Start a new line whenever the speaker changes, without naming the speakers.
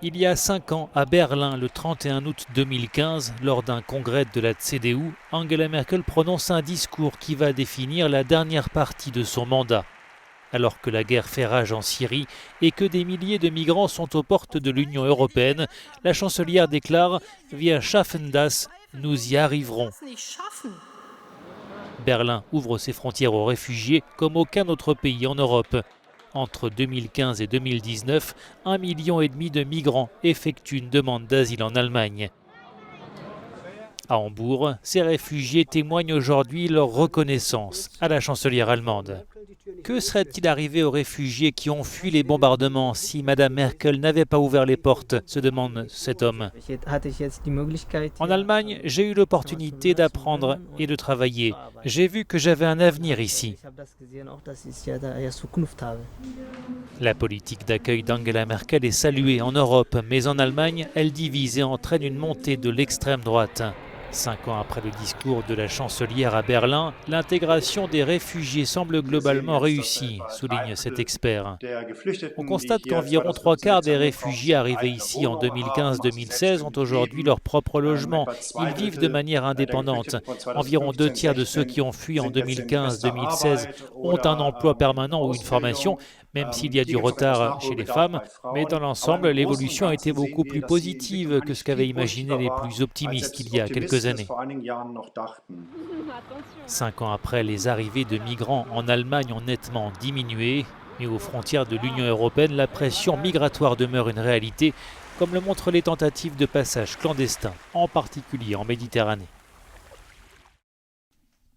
Il y a 5 ans, à Berlin, le 31 août 2015, lors d'un congrès de la CDU, Angela Merkel prononce un discours qui va définir la dernière partie de son mandat. Alors que la guerre fait rage en Syrie et que des milliers de migrants sont aux portes de l'Union européenne, la chancelière déclare « Wir schaffen das, nous y arriverons ». Berlin ouvre ses frontières aux réfugiés comme aucun autre pays en Europe. Entre 2015 et 2019, 1,5 million de migrants effectuent une demande d'asile en Allemagne. À Hambourg, ces réfugiés témoignent aujourd'hui leur reconnaissance à la chancelière allemande. Que serait-il arrivé aux réfugiés qui ont fui les bombardements si Mme Merkel n'avait pas ouvert les portes, se demande cet homme. En Allemagne, j'ai eu l'opportunité d'apprendre et de travailler. J'ai vu que j'avais un avenir ici. La politique d'accueil d'Angela Merkel est saluée en Europe, mais en Allemagne, elle divise et entraîne une montée de l'extrême droite. 5 ans après le discours de la chancelière à Berlin, l'intégration des réfugiés semble globalement réussie, souligne cet expert. On constate qu'environ 3/4 des réfugiés arrivés ici en 2015-2016 ont aujourd'hui leur propre logement. Ils vivent de manière indépendante. Environ 2/3 de ceux qui ont fui en 2015-2016 ont un emploi permanent ou une formation, même s'il y a du retard chez les femmes. Mais dans l'ensemble, l'évolution a été beaucoup plus positive que ce qu'avaient imaginé les plus optimistes il y a quelques années. 5 ans après, les arrivées de migrants en Allemagne ont nettement diminué. Mais aux frontières de l'Union européenne, la pression migratoire demeure une réalité, comme le montrent les tentatives de passage clandestin, en particulier en Méditerranée.